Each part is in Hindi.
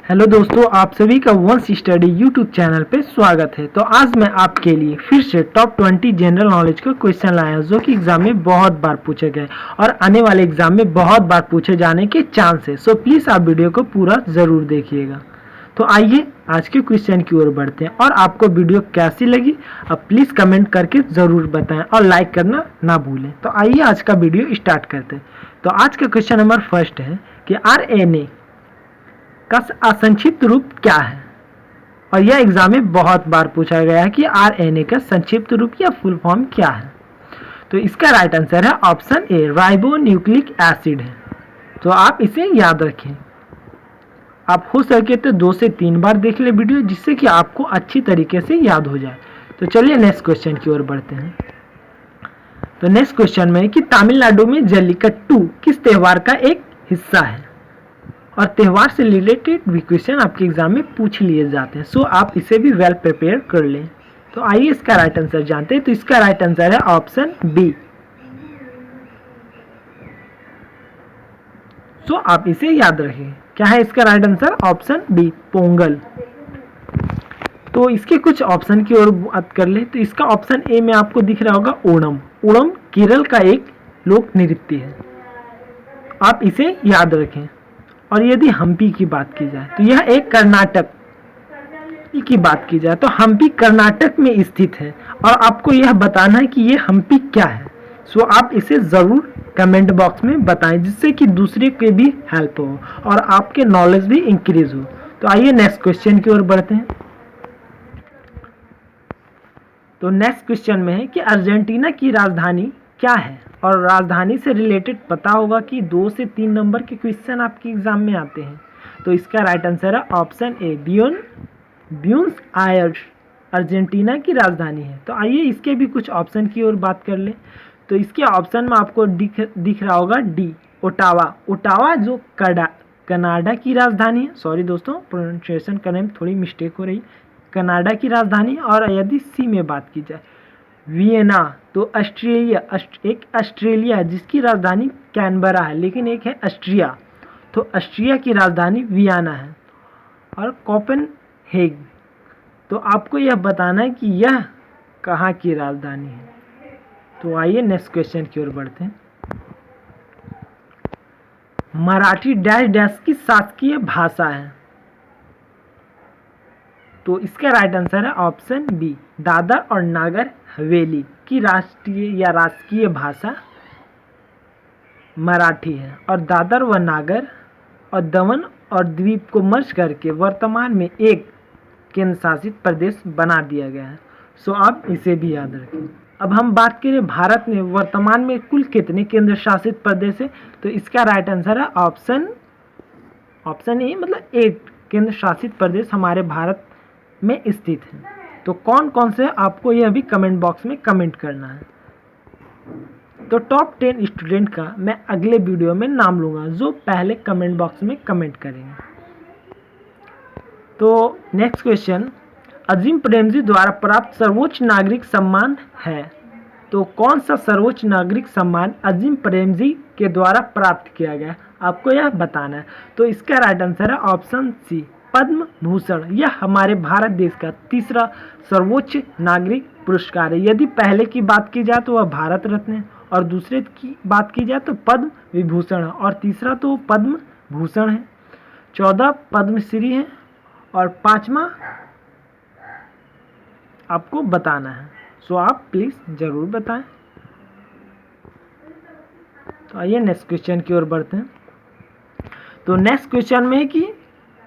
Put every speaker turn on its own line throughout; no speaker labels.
हेलो दोस्तों, आप सभी का वंश स्टडी यूट्यूब चैनल पे स्वागत है। तो आज मैं आपके लिए फिर से टॉप 20 जनरल नॉलेज का क्वेश्चन लाया जो कि एग्जाम में बहुत बार पूछे गए और आने वाले एग्जाम में बहुत बार पूछे जाने के चांस है। सो प्लीज़ आप वीडियो को पूरा ज़रूर देखिएगा। तो आइए आज के क्वेश्चन की ओर बढ़ते हैं और आपको वीडियो कैसी लगी अब प्लीज़ कमेंट करके ज़रूर बताएं और लाइक करना ना भूलें। तो आइए आज का वीडियो स्टार्ट करते हैं। तो आज का क्वेश्चन नंबर फर्स्ट है कि RNA का संक्षिप्त रूप क्या है। और यह एग्जाम में बहुत बार पूछा गया है कि RNA का संक्षिप्त रूप या फुल फॉर्म क्या है। तो इसका राइट आंसर है option A, ribo nucleic acid है। तो आप इसे याद रखें। आप हो सके तो 2 से 3 बार देख ले वीडियो, जिससे कि आपको अच्छी तरीके से याद हो जाए। तो चलिए नेक्स्ट क्वेश्चन की ओर बढ़ते हैं। तो नेक्स्ट क्वेश्चन में कि तमिलनाडु में जल्लीकट्टू किस त्योहार का एक हिस्सा है। और त्यौहार से रिलेटेड भी क्वेश्चन आपके एग्जाम में पूछ लिए जाते हैं। सो आप इसे भी वेल प्रिपेयर कर लें। तो आइए इसका राइट आंसर जानते हैं। तो इसका राइट आंसर है ऑप्शन बी। सो आप इसे याद रखें। क्या है इसका right answer? Option B, Pongal. तो इसके कुछ ऑप्शन की ओर बात कर ले। तो इसका ऑप्शन ए में आपको दिख रहा होगा ओणम। ओणम केरल का एक लोक नृत्य है, आप इसे याद रखें। और यदि हम्पी की बात की जाए तो यह एक कर्नाटक की बात की जाए तो हम्पी कर्नाटक में स्थित है और आपको यह बताना है कि यह हम्पी क्या है। सो आप इसे ज़रूर कमेंट बॉक्स में बताएं, जिससे कि दूसरे के भी हेल्प हो और आपके नॉलेज भी इंक्रीज हो। तो आइए नेक्स्ट क्वेश्चन की ओर बढ़ते हैं। तो नेक्स्ट क्वेश्चन में है कि अर्जेंटीना की राजधानी क्या है। और राजधानी से रिलेटेड पता होगा कि 2 से 3 नंबर के क्वेश्चन आपके एग्जाम में आते हैं। तो इसका राइट आंसर है option A, Buenos Aires Argentina की राजधानी है। तो आइए इसके भी कुछ ऑप्शन की ओर बात कर ले। तो इसके ऑप्शन में आपको दिख रहा होगा डी, ओटावा। ओटावा जो कनाडा की राजधानी है। सॉरी दोस्तों, प्रोनाउंसिएशन करने में थोड़ी मिस्टेक हो रही। कनाडा की राजधानी। और यदि सी में बात की जाए वियना, तो ऑस्ट्रेलिया जिसकी राजधानी कैनबरा है, लेकिन एक है ऑस्ट्रिया। तो ऑस्ट्रिया की राजधानी वियना है। और कोपेनहेगन, तो आपको यह बताना है कि यह कहाँ की राजधानी है। तो आइए नेक्स्ट क्वेश्चन की ओर बढ़ते हैं। मराठी डैश डैश की शासकीय भाषा है। तो इसका राइट आंसर है ऑप्शन बी, दादर और नागर हवेली की राष्ट्रीय या राजकीय भाषा मराठी है। और दादर व नागर और दमन और द्वीप को मर्ज करके वर्तमान में एक केंद्र शासित प्रदेश बना दिया गया है। सो आप इसे भी याद रखें। अब हम बात करें भारत में वर्तमान में कुल कितने केंद्र शासित प्रदेश है। तो इसका राइट आंसर है ऑप्शन ए, मतलब 8 केंद्र शासित प्रदेश हमारे भारत में स्थित है। तो कौन कौन से आपको यह भी कमेंट बॉक्स में कमेंट करना है। तो टॉप 10 स्टूडेंट का मैं अगले वीडियो में नाम लूँगा जो पहले कमेंट बॉक्स में कमेंट करेंगे। तो नेक्स्ट क्वेश्चन, अजीम प्रेमजी द्वारा प्राप्त सर्वोच्च नागरिक सम्मान है। तो कौन सा सर्वोच्च नागरिक सम्मान अजीम प्रेमजी के द्वारा प्राप्त किया गया, आपको यह बताना है। तो इसका राइट आंसर है ऑप्शन सी, पद्म भूषण। यह हमारे भारत देश का तीसरा सर्वोच्च नागरिक पुरस्कार है। यदि पहले की बात की जाए तो वह भारत रत्न है, और दूसरे की बात की जाए तो पद्म विभूषण है, और तीसरा तो पद्म भूषण है। 14 पद्मश्री है और 5वां आपको बताना है। सो आप प्लीज़ ज़रूर बताएं। तो आइए नेक्स्ट क्वेश्चन की ओर बढ़ते हैं। तो नेक्स्ट क्वेश्चन में है कि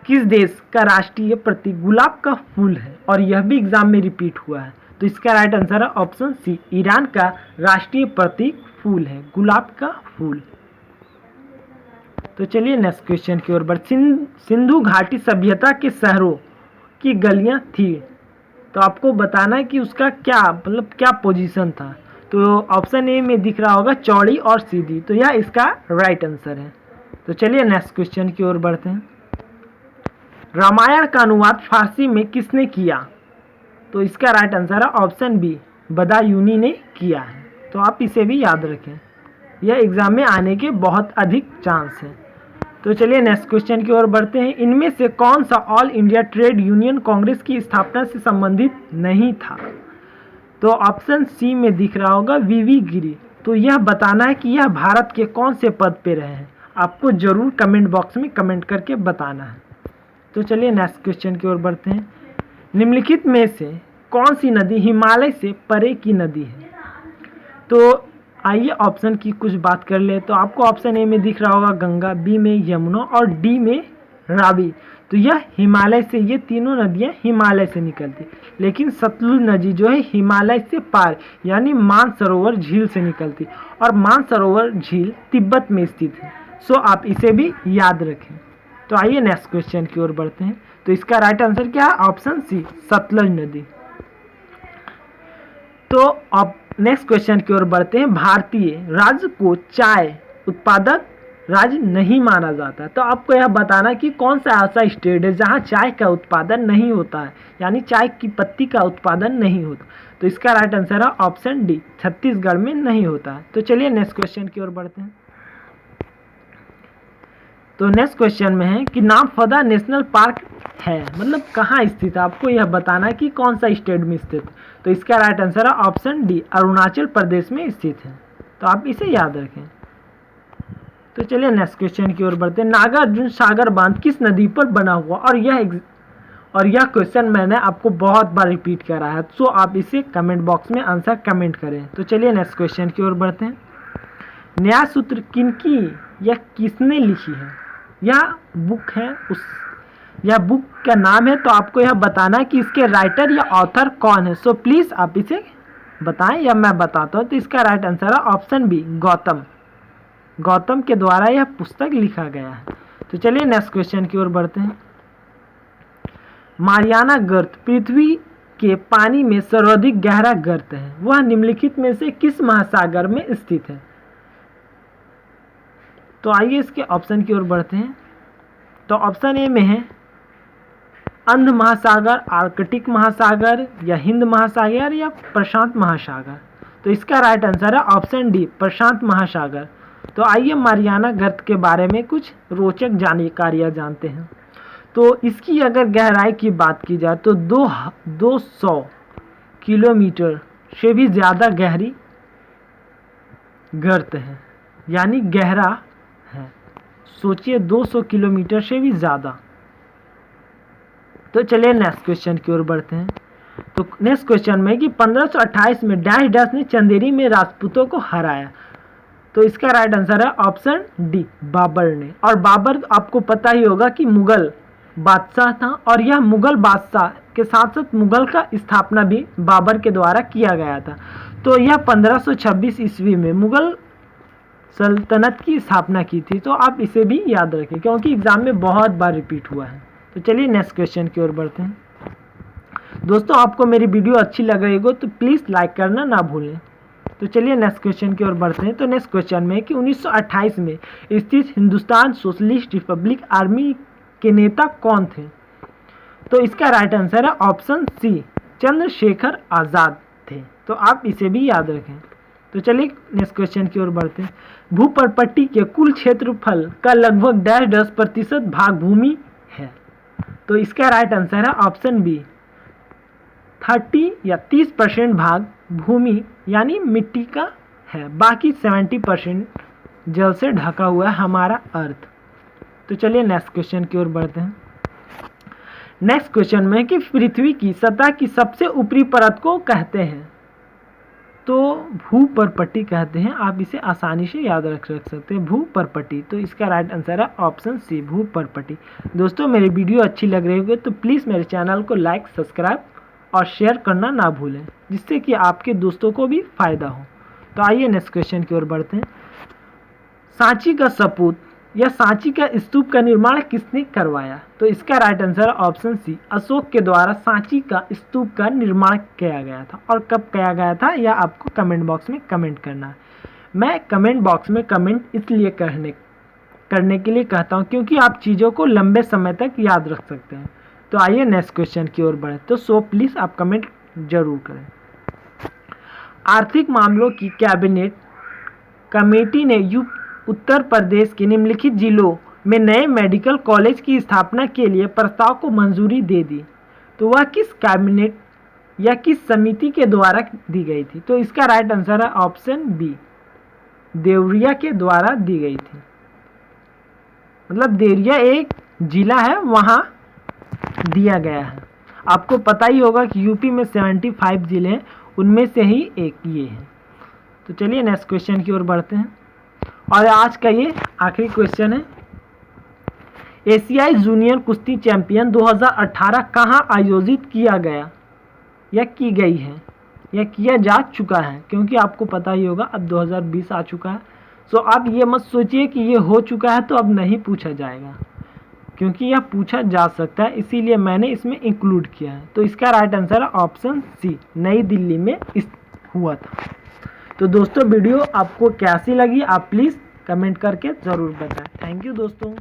किस देश का राष्ट्रीय प्रतीक गुलाब का फूल है। और यह भी एग्जाम में रिपीट हुआ है। तो इसका राइट आंसर है ऑप्शन सी, ईरान का राष्ट्रीय प्रतीक फूल है, गुलाब का फूल। तो चलिए नेक्स्ट क्वेश्चन की ओर बढ़ते। सिंधु घाटी सभ्यता के शहरों की गलियां थी। तो आपको बताना है कि उसका क्या पोजीशन था। तो ऑप्शन ए में दिख रहा होगा चौड़ी और सीधी। तो यह इसका राइट आंसर है। तो चलिए नेक्स्ट क्वेश्चन की ओर बढ़ते हैं। रामायण का अनुवाद फारसी में किसने किया। तो इसका राइट आंसर है ऑप्शन बी, बदायूनी ने किया है। तो आप इसे भी याद रखें, यह एग्जाम में आने के बहुत अधिक चांस है। तो चलिए नेक्स्ट क्वेश्चन की ओर बढ़ते हैं। इनमें से कौन सा all India trade union Congress की स्थापना से संबंधित नहीं था? तो ऑप्शन सी में दिख रहा होगा वीवी गिरी। तो यह बताना है कि यह भारत के कौन से पद पे रहे हैं, आपको जरूर कमेंट बॉक्स में कमेंट करके बताना है। तो चलिए नेक्स्ट क्वेश्चन की ओर बढ़ते हैं। निम्नलिखित में से कौन सी नदी हिमालय से परे की नदी है? तो आइए ऑप्शन की कुछ बात कर ले। तो आपको ऑप्शन ए में दिख रहा होगा गंगा, बी में यमुना और डी में रावी। तो यह हिमालय से, ये तीनों नदियां हिमालय से निकलती, लेकिन सतलुज नदी जो है हिमालय से पार यानी मानसरोवर झील से निकलती, और मानसरोवर झील तिब्बत में स्थित है। सो आप इसे भी याद रखें। तो आइए नेक्स्ट क्वेश्चन की ओर बढ़ते हैं। तो इसका राइट आंसर क्या है? ऑप्शन सी, सतलुज नदी। तो अब नेक्स्ट क्वेश्चन की ओर बढ़ते हैं। भारतीय राज्य को चाय उत्पादक राज्य नहीं माना जाता। तो आपको यह बताना कि कौन सा ऐसा स्टेट है जहां चाय का उत्पादन नहीं होता है, यानी चाय की पत्ती का उत्पादन नहीं होता। तो इसका राइट आंसर है ऑप्शन डी, छत्तीसगढ़ में नहीं होता है। तो चलिए नेक्स्ट क्वेश्चन की ओर बढ़ते हैं। तो नेक्स्ट क्वेश्चन में है कि नामफदा नेशनल पार्क है, मतलब कहाँ स्थित है, आपको यह बताना है कि कौन सा स्टेट में स्थित है। तो इसका राइट आंसर है ऑप्शन डी, अरुणाचल प्रदेश में स्थित है। तो आप इसे याद रखें। तो चलिए नेक्स्ट क्वेश्चन की ओर बढ़ते हैं। नागार्जुन सागर बांध किस नदी पर बना हुआ? और यह क्वेश्चन मैंने आपको बहुत बार रिपीट करा है, सो आप इसे कमेंट बॉक्स में आंसर कमेंट करें। तो चलिए नेक्स्ट क्वेश्चन की ओर बढ़ते हैं। न्याय सूत्र किनकी या किसने लिखी है? यह बुक है, यह बुक का नाम है। तो आपको यह बताना है कि इसके राइटर या ऑथर कौन है। सो प्लीज आप इसे बताएं या मैं बताता हूँ। तो इसका राइट आंसर है ऑप्शन बी, गौतम के द्वारा यह पुस्तक लिखा गया है। तो चलिए नेक्स्ट क्वेश्चन की ओर बढ़ते हैं। मारियाना गर्त पृथ्वी के पानी में सर्वाधिक गहरा गर्त है, वह निम्नलिखित में से किस महासागर में स्थित है? तो आइए इसके ऑप्शन की ओर बढ़ते हैं। तो ऑप्शन ए में है अंध महासागर, आर्कटिक महासागर, या हिंद महासागर, या प्रशांत महासागर। तो इसका राइट आंसर है ऑप्शन डी, प्रशांत महासागर। तो आइए मारियाना गर्त के बारे में कुछ रोचक जानकारियां जानते हैं। तो इसकी अगर गहराई की बात की जाए तो 200 किलोमीटर से भी ज़्यादा गहरी गर्त है, यानी गहरा है। सोचिए 200 किलोमीटर से भी ज़्यादा। तो चलिए नेक्स्ट क्वेश्चन की ओर बढ़ते हैं। तो नेक्स्ट क्वेश्चन में कि 1528 में डैश डैश ने चंदेरी में राजपूतों को हराया। तो इसका राइट आंसर है ऑप्शन डी, बाबर ने। और बाबर आपको पता ही होगा कि मुगल बादशाह था, और यह मुगल बादशाह के साथ साथ मुगल का स्थापना भी बाबर के द्वारा किया गया था। तो यह 1526 ईस्वी में मुगल सल्तनत की स्थापना की थी। तो आप इसे भी याद रखें क्योंकि एग्जाम में बहुत बार रिपीट हुआ है। तो चलिए नेक्स्ट क्वेश्चन की ओर बढ़ते हैं। दोस्तों आपको मेरी वीडियो अच्छी लग रही हो तो प्लीज़ लाइक करना ना भूलें। तो चलिए नेक्स्ट क्वेश्चन की ओर बढ़ते हैं। तो नेक्स्ट क्वेश्चन में कि 1928 में स्थित हिंदुस्तान सोशलिस्ट रिपब्लिक आर्मी के नेता कौन थे? तो इसका राइट आंसर है ऑप्शन सी, चंद्रशेखर आज़ाद थे। तो आप इसे भी याद रखें। तो चलिए नेक्स्ट क्वेश्चन की ओर बढ़ते हैं। भूपर्पट्टी के कुल क्षेत्रफल का लगभग 10% भाग भूमि है। तो इसका राइट आंसर है ऑप्शन बी, 30 या 30% भाग भूमि यानी मिट्टी का है, बाकी 70% जल से ढका हुआ है हमारा अर्थ। तो चलिए नेक्स्ट क्वेश्चन की ओर बढ़ते हैं। नेक्स्ट क्वेश्चन में कि पृथ्वी की सतह की सबसे ऊपरी परत को कहते हैं? तो भूपर्पट्टी कहते हैं। आप इसे आसानी से याद रख सकते हैं, भूपर्पट्टी। तो इसका राइट आंसर है ऑप्शन सी, भूपर्पट्टी। दोस्तों मेरी वीडियो अच्छी लग रही होगी तो प्लीज़ मेरे चैनल को लाइक, सब्सक्राइब और शेयर करना ना भूलें, जिससे कि आपके दोस्तों को भी फायदा हो। तो आइए नेक्स्ट क्वेश्चन की ओर बढ़ते हैं। सांची का सपूत या सांची का स्तूप का निर्माण किसने करवाया? तो इसका right answer option C, Ashok के द्वारा सांची का स्तूप का निर्माण किया गया था। और कब किया गया था यह आपको कमेंट बॉक्स में कमेंट करना है। मैं कमेंट बॉक्स में कमेंट इसलिए करने के लिए कहता हूँ क्योंकि आप चीज़ों को लंबे समय तक याद रख सकते हैं। तो आइए नेक्स्ट क्वेश्चन की ओर बढ़े। तो सो प्लीज़ आप कमेंट जरूर करें। आर्थिक मामलों की कैबिनेट कमेटी ने उत्तर प्रदेश के निम्नलिखित जिलों में नए मेडिकल कॉलेज की स्थापना के लिए प्रस्ताव को मंजूरी दे दी, तो वह किस कैबिनेट या किस समिति के द्वारा दी गई थी? तो इसका राइट आंसर है ऑप्शन बी, देवरिया के द्वारा दी गई थी। मतलब देवरिया एक जिला है, वहां दिया गया है। आपको पता ही होगा कि यूपी में 75 जिले हैं, उनमें से ही एक ये है। तो चलिए नेक्स्ट क्वेश्चन की ओर बढ़ते हैं, और आज का ये आखिरी क्वेश्चन है। एशियाई जूनियर कुश्ती चैंपियन 2018 कहाँ आयोजित किया गया या की गई है या किया जा चुका है? क्योंकि आपको पता ही होगा अब 2020 आ चुका है, सो अब ये मत सोचिए कि ये हो चुका है तो अब नहीं पूछा जाएगा, क्योंकि यह पूछा जा सकता है, इसीलिए मैंने इसमें इंक्लूड किया है। तो इसका राइट आंसर है ऑप्शन सी, नई दिल्ली में हुआ था। तो दोस्तों वीडियो आपको कैसी लगी आप प्लीज़ कमेंट करके ज़रूर बताएं। थैंक यू दोस्तों।